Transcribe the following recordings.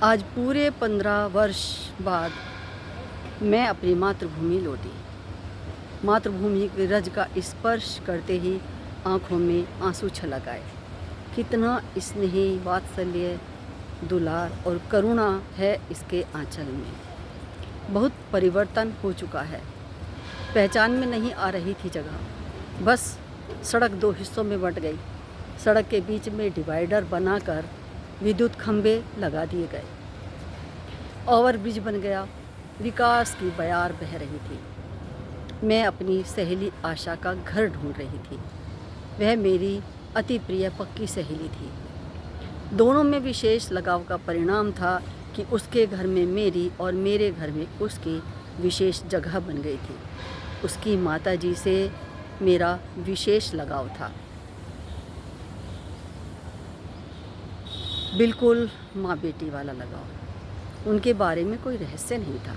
आज पूरे 15 वर्ष बाद मैं अपनी मातृभूमि लौटी। मातृभूमि की रज का स्पर्श करते ही आँखों में आंसू छलक आए। कितना स्नेह, वात्सल्य, दुलार और करुणा है इसके आंचल में। बहुत परिवर्तन हो चुका है। पहचान में नहीं आ रही थी जगह। बस सड़क दो हिस्सों में बंट गई। सड़क के बीच में डिवाइडर बनाकर विद्युत खंभे लगा दिए गए। ओवरब्रिज बन गया। विकास की बयार बह रही थी। मैं अपनी सहेली आशा का घर ढूंढ रही थी। वह मेरी अति प्रिय पक्की सहेली थी। दोनों में विशेष लगाव का परिणाम था कि उसके घर में मेरी और मेरे घर में उसकी विशेष जगह बन गई थी। उसकी माताजी से मेरा विशेष लगाव था, बिल्कुल माँ बेटी वाला लगाव। उनके बारे में कोई रहस्य नहीं था।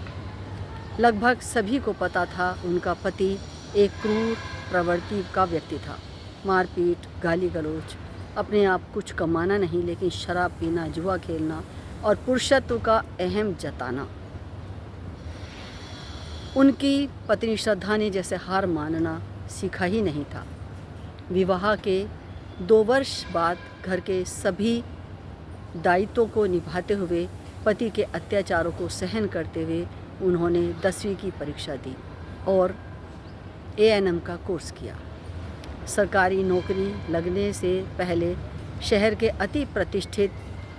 लगभग सभी को पता था उनका पति एक क्रूर प्रवृत्ति का व्यक्ति था। मारपीट, गाली गलौज, अपने आप कुछ कमाना नहीं लेकिन शराब पीना, जुआ खेलना और पुरुषत्व का अहम जताना। उनकी पत्नी श्रद्धा ने जैसे हार मानना सीखा ही नहीं था। विवाह के 2 वर्ष बाद घर के सभी दायित्वों को निभाते हुए, पति के अत्याचारों को सहन करते हुए उन्होंने 10वीं की परीक्षा दी और A&M का कोर्स किया। सरकारी नौकरी लगने से पहले शहर के अति प्रतिष्ठित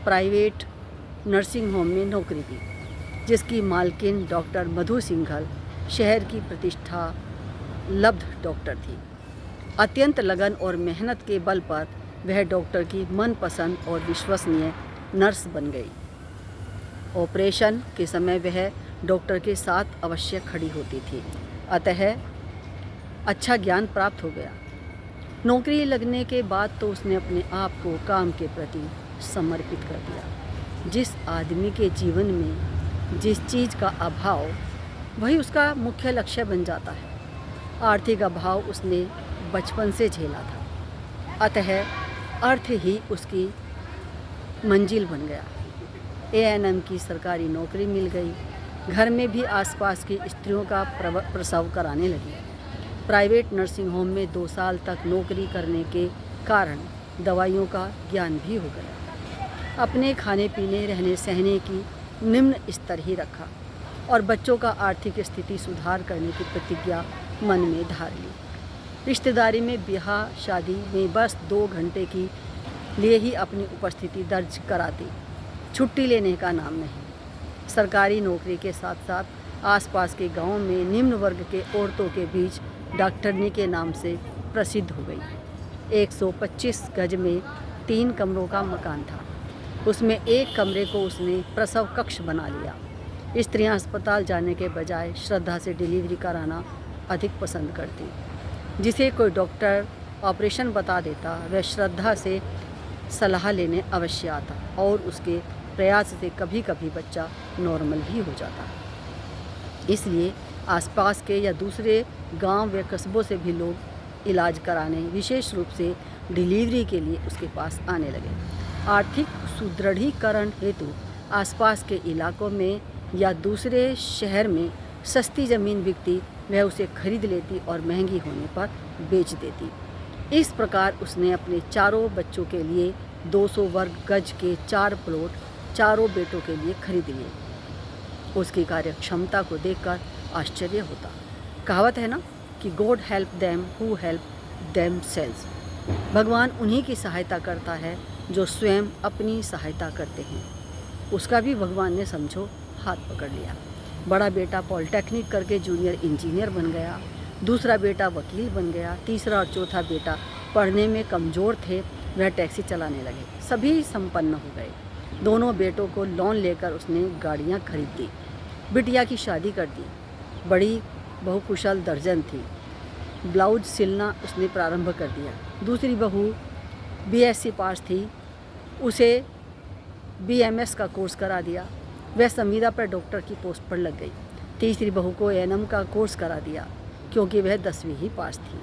प्राइवेट नर्सिंग होम में नौकरी की, जिसकी मालकिन डॉक्टर मधु सिंघल शहर की प्रतिष्ठा लब्ध डॉक्टर थी। अत्यंत लगन और मेहनत के बल पर वह डॉक्टर की मनपसंद और विश्वसनीय नर्स बन गई। ऑपरेशन के समय वह डॉक्टर के साथ अवश्य खड़ी होती थी। अतः अच्छा ज्ञान प्राप्त हो गया। नौकरी लगने के बाद तो उसने अपने आप को काम के प्रति समर्पित कर दिया। जिस आदमी के जीवन में जिस चीज़ का अभाव, वही उसका मुख्य लक्ष्य बन जाता है। आर्थिक अभाव उसने बचपन से झेला था, अतः अर्थ ही उसकी मंजिल बन गया। A&M की सरकारी नौकरी मिल गई। घर में भी आसपास की स्त्रियों का प्रसव कराने लगी। प्राइवेट नर्सिंग होम में 2 साल तक नौकरी करने के कारण दवाइयों का ज्ञान भी हो गया। अपने खाने पीने, रहने सहने की निम्न स्तर ही रखा और बच्चों का आर्थिक स्थिति सुधार करने की प्रतिज्ञा मन में धार ली। रिश्तेदारी में, ब्याह शादी में बस 2 घंटे की लिए ही अपनी उपस्थिति दर्ज कराती। छुट्टी लेने का नाम नहीं। सरकारी नौकरी के साथ साथ आसपास के गांव में निम्न वर्ग के औरतों के बीच डॉक्टरनी के नाम से प्रसिद्ध हो गई। 125 गज में 3 कमरों का मकान था। उसमें एक कमरे को उसने प्रसव कक्ष बना लिया। स्त्रियां अस्पताल जाने के बजाय श्रद्धा से डिलीवरी कराना अधिक पसंद करती। जिसे कोई डॉक्टर ऑपरेशन बता देता, वह श्रद्धा से सलाह लेने अवश्य आता और उसके प्रयास से कभी कभी बच्चा नॉर्मल भी हो जाता। इसलिए आसपास के या दूसरे गांव व कस्बों से भी लोग इलाज कराने, विशेष रूप से डिलीवरी के लिए उसके पास आने लगे। आर्थिक सुदृढ़ीकरण हेतु आसपास के इलाकों में या दूसरे शहर में सस्ती ज़मीन बिकती, वह उसे खरीद लेती और महंगी होने पर बेच देती। इस प्रकार उसने अपने चारों बच्चों के लिए 200 वर्ग गज के 4 प्लॉट चारों बेटों के लिए खरीद लिए। उसकी कार्यक्षमता को देखकर आश्चर्य होता। कहावत है ना कि God help them who help themselves. भगवान उन्हीं की सहायता करता है जो स्वयं अपनी सहायता करते हैं। उसका भी भगवान ने समझो हाथ पकड़ लिया। बड़ा बेटा पॉलिटेक्निक करके जूनियर इंजीनियर बन गया। दूसरा बेटा वकील बन गया। तीसरा और चौथा बेटा पढ़ने में कमज़ोर थे, वह टैक्सी चलाने लगे। सभी संपन्न हो गए। दोनों बेटों को लोन लेकर उसने गाड़ियाँ खरीद दी। बिटिया की शादी कर दी। बड़ी बहुकुशल दर्जन थी। ब्लाउज सिलना उसने प्रारंभ कर दिया। दूसरी बहू BSc पास थी, उसे BMS का कोर्स करा दिया। वह संविदा पर डॉक्टर की पोस्ट पर लग गई। तीसरी बहू को A&M का कोर्स करा दिया क्योंकि वह 10वीं ही पास थी।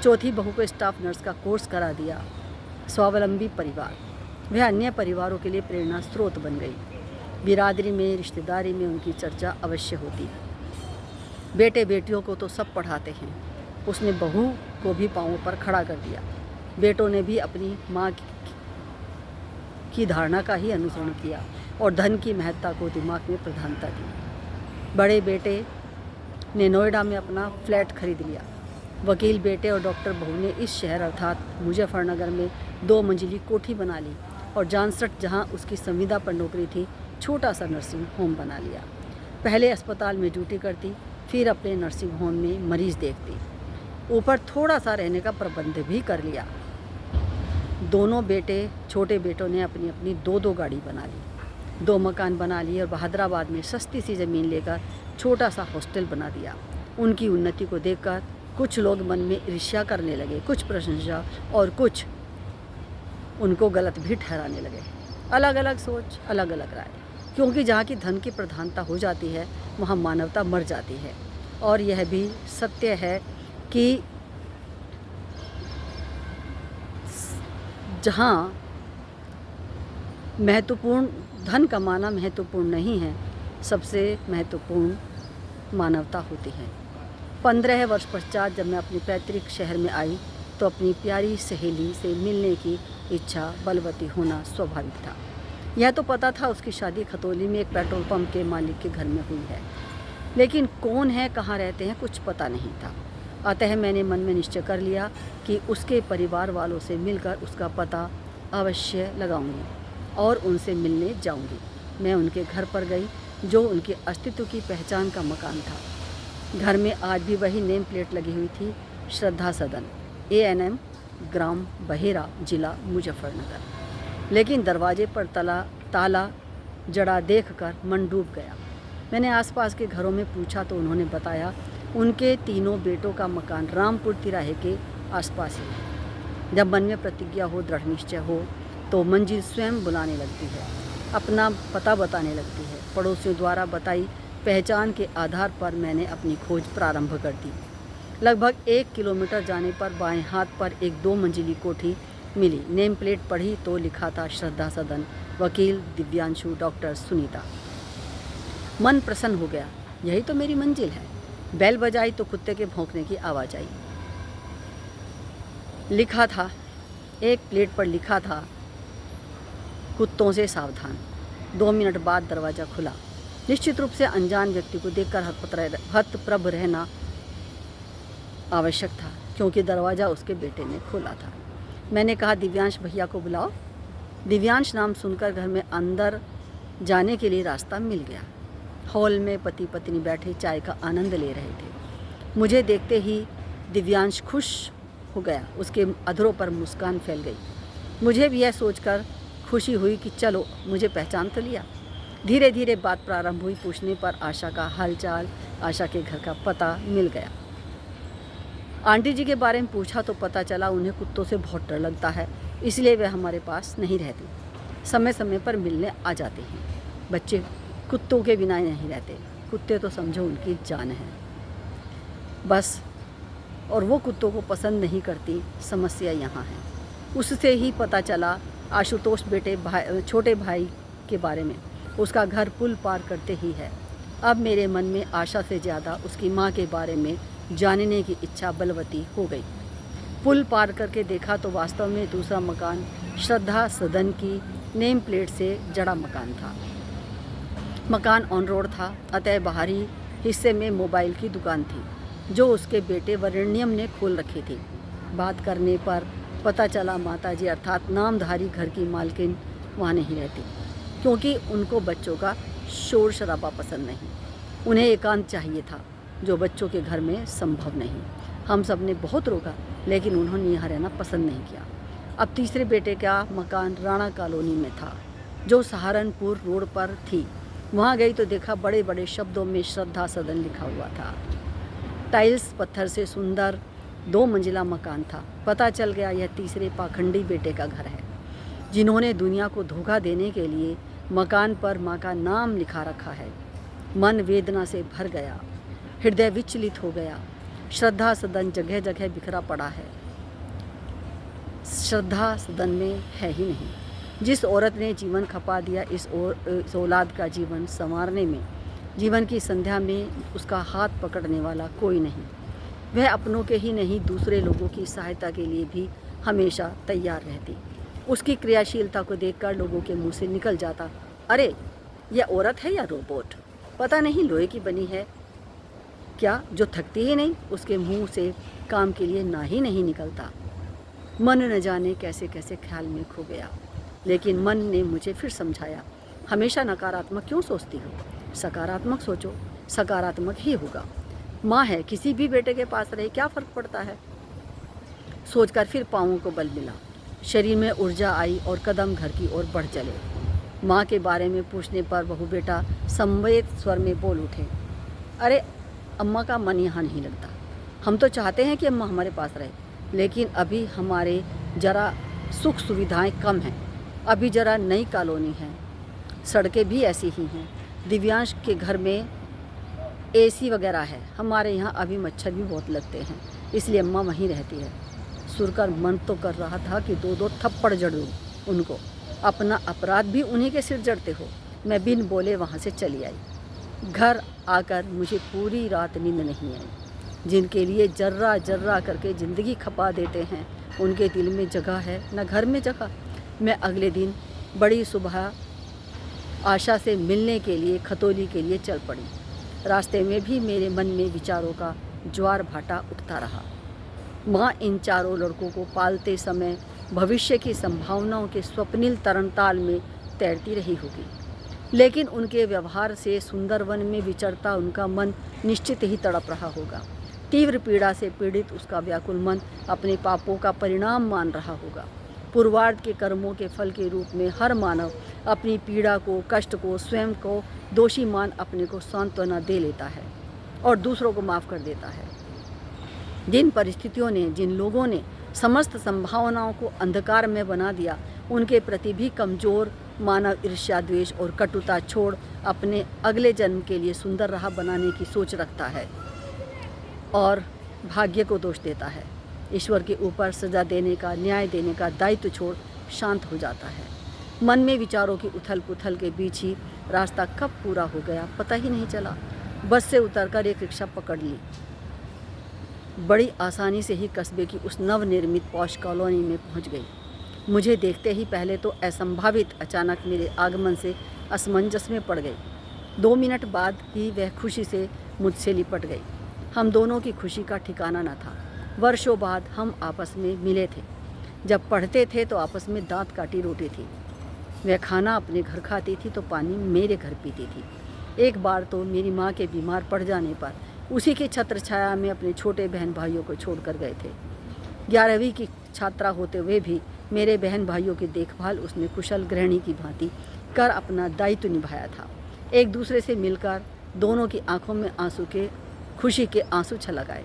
चौथी बहू को स्टाफ नर्स का कोर्स करा दिया। स्वावलंबी परिवार, वह अन्य परिवारों के लिए प्रेरणा स्रोत बन गई। बिरादरी में, रिश्तेदारी में उनकी चर्चा अवश्य होती। बेटे बेटियों को तो सब पढ़ाते हैं, उसने बहू को भी पाँवों पर खड़ा कर दिया। बेटों ने भी अपनी माँ की धारणा का ही अनुसरण किया और धन की महत्ता को दिमाग में प्रधानता दी। बड़े बेटे ने नोएडा में अपना फ्लैट खरीद लिया। वकील बेटे और डॉक्टर बहू ने इस शहर अर्थात मुजफ्फरनगर में 2 मंजिली कोठी बना ली और जानसठ जहां उसकी संविदा पर नौकरी थी, छोटा सा नर्सिंग होम बना लिया। पहले अस्पताल में ड्यूटी करती, फिर अपने नर्सिंग होम में मरीज़ देखती, ऊपर थोड़ा सा रहने का प्रबंध भी कर लिया। दोनों बेटे, छोटे बेटों ने अपनी अपनी 2-2 गाड़ी बना ली, 2 मकान बना लिए और हैदराबाद में सस्ती सी ज़मीन लेकर छोटा सा हॉस्टल बना दिया। उनकी उन्नति को देखकर कुछ लोग मन में ईर्ष्या करने लगे, कुछ प्रशंसा और कुछ उनको गलत भी ठहराने लगे। अलग अलग सोच, अलग अलग राय, क्योंकि जहाँ की धन की प्रधानता हो जाती है वहाँ मानवता मर जाती है। और यह भी सत्य है कि जहाँ महत्वपूर्ण धन कमाना महत्वपूर्ण नहीं है, सबसे महत्वपूर्ण मानवता होती है। 15 वर्ष पश्चात जब मैं अपने पैतृक शहर में आई तो अपनी प्यारी सहेली से मिलने की इच्छा बलवती होना स्वाभाविक था। यह तो पता था उसकी शादी खतौली में एक पेट्रोल पंप के मालिक के घर में हुई है, लेकिन कौन है, कहाँ रहते हैं, कुछ पता नहीं था। अतः मैंने मन में निश्चय कर लिया कि उसके परिवार वालों से मिलकर उसका पता अवश्य लगाऊंगी और उनसे मिलने जाऊंगी। मैं उनके घर पर गई, जो उनके अस्तित्व की पहचान का मकान था। घर में आज भी वही नेम प्लेट लगी हुई थी, श्रद्धा सदन, ANM, ग्राम बहेरा, जिला मुजफ्फरनगर। लेकिन दरवाजे पर ताला जड़ा देखकर मन डूब गया। मैंने आसपास के घरों में पूछा तो उन्होंने बताया उनके 3 बेटों का मकान रामपुर तिराहे के आसपास है। जब मन में प्रतिज्ञा हो, दृढ़ निश्चय हो, तो मंजिल स्वयं बुलाने लगती है, अपना पता बताने लगती है। पड़ोसियों द्वारा बताई पहचान के आधार पर मैंने अपनी खोज प्रारंभ कर दी। लगभग 1 किलोमीटर जाने पर बाएं हाथ पर एक 2 मंजिली कोठी मिली। नेम प्लेट पढ़ी तो लिखा था श्रद्धा सदन, वकील दिव्यांशु, डॉक्टर सुनीता। मन प्रसन्न हो गया, यही तो मेरी मंजिल है। बेल बजाई तो कुत्ते के भौंकने की आवाज़ आई। लिखा था, एक प्लेट पर लिखा था, कुत्तों से सावधान। 2 मिनट बाद दरवाज़ा खुला। निश्चित रूप से अनजान व्यक्ति को देखकर हतप्रभ रहना आवश्यक था, क्योंकि दरवाज़ा उसके बेटे ने खोला था। मैंने कहा, दिव्यांश भैया को बुलाओ। दिव्यांश नाम सुनकर घर में अंदर जाने के लिए रास्ता मिल गया। हॉल में पति पत्नी बैठे चाय का आनंद ले रहे थे। मुझे देखते ही दिव्यांश खुश हो गया, उसके अधरों पर मुस्कान फैल गई। मुझे भी यह सोचकर खुशी हुई कि चलो, मुझे पहचान तो लिया। धीरे धीरे बात प्रारंभ हुई। पूछने पर आशा का हालचाल, आशा के घर का पता मिल गया। आंटी जी के बारे में पूछा तो पता चला उन्हें कुत्तों से बहुत डर लगता है, इसलिए वे हमारे पास नहीं रहती, समय समय पर मिलने आ जाते हैं। बच्चे कुत्तों के बिना ही नहीं रहते, कुत्ते तो समझो उनकी जान है बस, और वो कुत्तों को पसंद नहीं करती। समस्या यहाँ है। उससे ही पता चला आशुतोष छोटे भाई के बारे में। उसका घर पुल पार करते ही है। अब मेरे मन में आशा से ज़्यादा उसकी माँ के बारे में जानने की इच्छा बलवती हो गई। पुल पार करके देखा तो वास्तव में दूसरा मकान श्रद्धा सदन की नेम प्लेट से जड़ा मकान था। मकान ऑन रोड था, अतः बाहरी हिस्से में मोबाइल की दुकान थी, जो उसके बेटे वरेण्यम ने खोल रखी थी। बात करने पर पता चला माताजी अर्थात नामधारी घर की मालकिन वहाँ नहीं रहती, क्योंकि उनको बच्चों का शोर शराबा पसंद नहीं। उन्हें एकांत चाहिए था, जो बच्चों के घर में संभव नहीं। हम सब ने बहुत रोका, लेकिन उन्होंने यहाँ रहना पसंद नहीं किया। अब तीसरे बेटे का मकान राणा कॉलोनी में था, जो सहारनपुर रोड पर थी। वहाँ गई तो देखा बड़े बड़े शब्दों में श्रद्धा सदन लिखा हुआ था। टाइल्स पत्थर से सुंदर 2 मंजिला मकान था। पता चल गया यह तीसरे पाखंडी बेटे का घर है, जिन्होंने दुनिया को धोखा देने के लिए मकान पर माँ का नाम लिखा रखा है। मन वेदना से भर गया, हृदय विचलित हो गया। श्रद्धा सदन जगह जगह बिखरा पड़ा है, श्रद्धा सदन में है ही नहीं। जिस औरत ने जीवन खपा दिया इस औलाद का जीवन संवारने में, जीवन की संध्या में उसका हाथ पकड़ने वाला कोई नहीं। वह अपनों के ही नहीं दूसरे लोगों की सहायता के लिए भी हमेशा तैयार रहती। उसकी क्रियाशीलता को देखकर लोगों के मुंह से निकल जाता, अरे यह औरत है या रोबोट, पता नहीं लोहे की बनी है क्या, जो थकती ही नहीं। उसके मुंह से काम के लिए ना ही नहीं निकलता। मन न जाने कैसे कैसे ख्याल में खो गया, लेकिन मन ने मुझे फिर समझाया, हमेशा नकारात्मक क्यों सोचती हो, सकारात्मक सोचो, सकारात्मक ही होगा। माँ है, किसी भी बेटे के पास रहे क्या फ़र्क पड़ता है। सोचकर फिर पाँवों को बल मिला, शरीर में ऊर्जा आई और कदम घर की ओर बढ़ चले। माँ के बारे में पूछने पर बहू बेटा संवेद स्वर में बोल उठे, अरे अम्मा का मन यहाँ नहीं लगता। हम तो चाहते हैं कि अम्मा हमारे पास रहे, लेकिन अभी हमारे ज़रा सुख सुविधाएं कम हैं। अभी ज़रा नई कॉलोनी है, सड़कें भी ऐसी ही हैं। दिव्यांश के घर में एसी वगैरह है, हमारे यहाँ अभी मच्छर भी बहुत लगते हैं, इसलिए अम्मा वहीं रहती है। सुनकर मन तो कर रहा था कि दो दो थप्पड़ जड़ दूँ उनको, अपना अपराध भी उन्हीं के सिर जड़ते हो। मैं बिन बोले वहाँ से चली आई। घर आकर मुझे पूरी रात नींद नहीं आई। जिनके लिए जर्रा जर्रा करके ज़िंदगी खपा देते हैं, उनके दिल में जगह है न घर में जगह। मैं अगले दिन बड़ी सुबह आशा से मिलने के लिए खतौली के लिए चल पड़ी। रास्ते में भी मेरे मन में विचारों का ज्वार भाटा उठता रहा। माँ इन चारों लड़कों को पालते समय भविष्य की संभावनाओं के स्वप्निल तरनताल में तैरती रही होगी, लेकिन उनके व्यवहार से सुंदरवन में विचरता उनका मन निश्चित ही तड़प रहा होगा। तीव्र पीड़ा से पीड़ित उसका व्याकुल मन अपने पापों का परिणाम मान रहा होगा। पूर्वार्ध के कर्मों के फल के रूप में हर मानव अपनी पीड़ा को, कष्ट को, स्वयं को दोषी मान अपने को सांत्वना दे लेता है और दूसरों को माफ़ कर देता है। जिन परिस्थितियों ने, जिन लोगों ने समस्त संभावनाओं को अंधकार में बना दिया, उनके प्रति भी कमज़ोर मानव ईर्ष्या, द्वेष और कटुता छोड़ अपने अगले जन्म के लिए सुंदर राह बनाने की सोच रखता है और भाग्य को दोष देता है। ईश्वर के ऊपर सजा देने का, न्याय देने का दायित्व छोड़ शांत हो जाता है। मन में विचारों की उथल पुथल के बीच ही रास्ता कब पूरा हो गया पता ही नहीं चला। बस से उतरकर एक रिक्शा पकड़ ली। बड़ी आसानी से ही कस्बे की उस नवनिर्मित पॉश कॉलोनी में पहुंच गई। मुझे देखते ही पहले तो असंभावित अचानक मेरे आगमन से असमंजस में पड़ गई। 2 मिनट बाद ही वह खुशी से मुझसे लिपट गई। हम दोनों की खुशी का ठिकाना न था। वर्षों बाद हम आपस में मिले थे। जब पढ़ते थे तो आपस में दांत काटी रोटी थी। वह खाना अपने घर खाती थी तो पानी मेरे घर पीती थी। एक बार तो मेरी माँ के बीमार पड़ जाने पर उसी की छत्र छाया में अपने छोटे बहन भाइयों को छोड़कर गए थे। 11वीं की छात्रा होते हुए भी मेरे बहन भाइयों की देखभाल उसने कुशल गृहिणी की भांति कर अपना दायित्व निभाया था। एक दूसरे से मिलकर दोनों की आंखों में खुशी के आंसू छलक आए।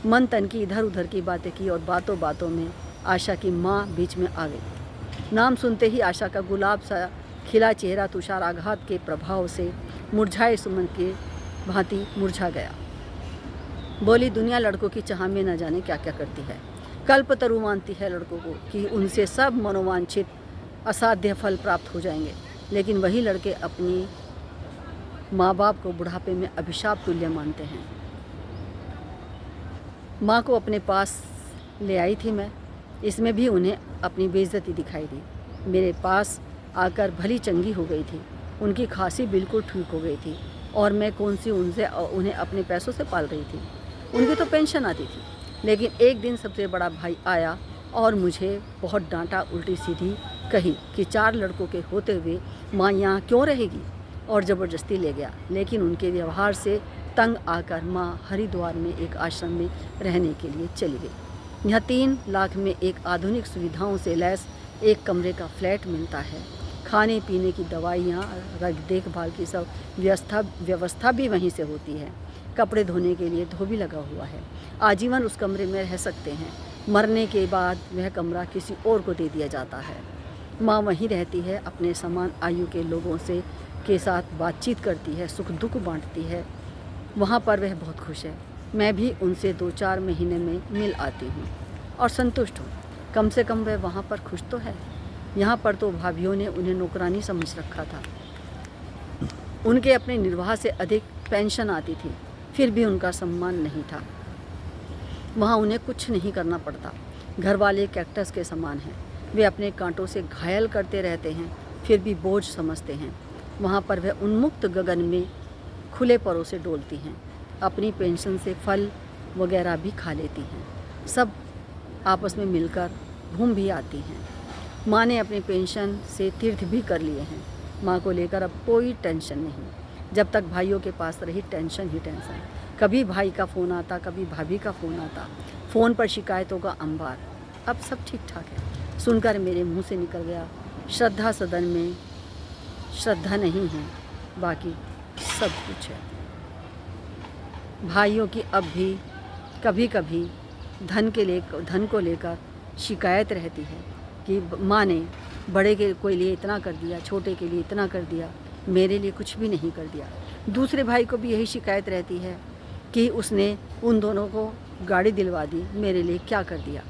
मन तन की इधर उधर की बातें की और बातों बातों में आशा की माँ बीच में आ गई। नाम सुनते ही आशा का गुलाब सा खिला चेहरा तुषार आघात के प्रभाव से मुरझाए सुमन के भांति मुरझा गया। बोली, दुनिया लड़कों की चाह में न जाने क्या क्या करती है। कल्पतरु मानती है लड़कों को कि उनसे सब मनोवांछित असाध्य फल प्राप्त हो जाएंगे, लेकिन वही लड़के अपनी माँ बाप को बुढ़ापे में अभिशाप तुल्य मानते हैं। माँ को अपने पास ले आई थी मैं, इसमें भी उन्हें अपनी बेइज्जती दिखाई दी। मेरे पास आकर भली चंगी हो गई थी, उनकी खांसी बिल्कुल ठीक हो गई थी और मैं कौन सी उन्हें अपने पैसों से पाल रही थी। उनकी तो पेंशन आती थी। लेकिन एक दिन सबसे बड़ा भाई आया और मुझे बहुत डांटा, उल्टी सीधी कही कि 4 लड़कों के होते हुए माँ यहाँ क्यों रहेगी, और ज़बरदस्ती ले गया। लेकिन उनके व्यवहार से तंग आकर माँ हरिद्वार में एक आश्रम में रहने के लिए चली गई। यहाँ 3 लाख में एक आधुनिक सुविधाओं से लैस एक कमरे का फ्लैट मिलता है। खाने पीने की दवाइयाँ, देखभाल की सब व्यवस्था भी वहीं से होती है। कपड़े धोने के लिए धोबी लगा हुआ है। आजीवन उस कमरे में रह सकते हैं। मरने के बाद वह कमरा किसी और को दे दिया जाता है। माँ वहीं रहती है, अपने समान आयु के लोगों के साथ बातचीत करती है, सुख दुख बांटती है। वहाँ पर वह बहुत खुश है। मैं भी उनसे 2-4 महीने में मिल आती हूँ और संतुष्ट हूँ। कम से कम वह वहाँ पर खुश तो है। यहाँ पर तो भाभीयों ने उन्हें नौकरानी समझ रखा था। उनके अपने निर्वाह से अधिक पेंशन आती थी, फिर भी उनका सम्मान नहीं था। वहाँ उन्हें कुछ नहीं करना पड़ता। घर वाले कैक्टस के समान हैं, वे अपने कांटों से घायल करते रहते हैं, फिर भी बोझ समझते हैं। वहाँ पर वह उन्मुक्त गगन में खुले परों से डोलती हैं, अपनी पेंशन से फल वगैरह भी खा लेती हैं। सब आपस में मिलकर घूम भी आती हैं। माँ ने अपनी पेंशन से तीर्थ भी कर लिए हैं। माँ को लेकर अब कोई टेंशन नहीं। जब तक भाइयों के पास रही, टेंशन ही टेंशन। कभी भाई का फ़ोन आता, कभी भाभी का फ़ोन आता, फ़ोन पर शिकायतों का अंबार। अब सब ठीक ठाक है। सुनकर मेरे मुंह से निकल गया, श्रद्धा सदन में श्रद्धा नहीं है, बाकी सब कुछ है। भाइयों की अब भी कभी कभी धन को लेकर शिकायत रहती है कि माँ ने बड़े के लिए इतना कर दिया, छोटे के लिए इतना कर दिया, मेरे लिए कुछ भी नहीं कर दिया। दूसरे भाई को भी यही शिकायत रहती है कि उसने उन दोनों को गाड़ी दिलवा दी, मेरे लिए क्या कर दिया।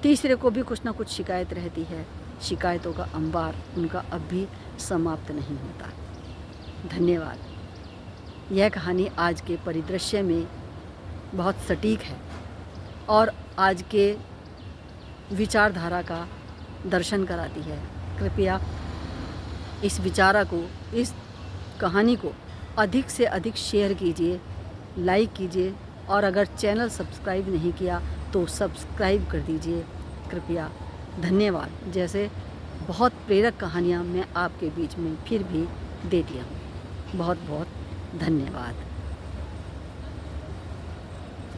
तीसरे को भी कुछ ना कुछ शिकायत रहती है। शिकायतों का अंबार उनका अब भी समाप्त नहीं होता। धन्यवाद। यह कहानी आज के परिदृश्य में बहुत सटीक है और आज के विचारधारा का दर्शन कराती है। कृपया इस विचारा को, इस कहानी को अधिक से अधिक शेयर कीजिए, लाइक कीजिए और अगर चैनल सब्सक्राइब नहीं किया तो सब्सक्राइब कर दीजिए कृपया। धन्यवाद। जैसे बहुत प्रेरक कहानियाँ मैं आपके बीच में फिर भी देती हूँ। बहुत बहुत धन्यवाद।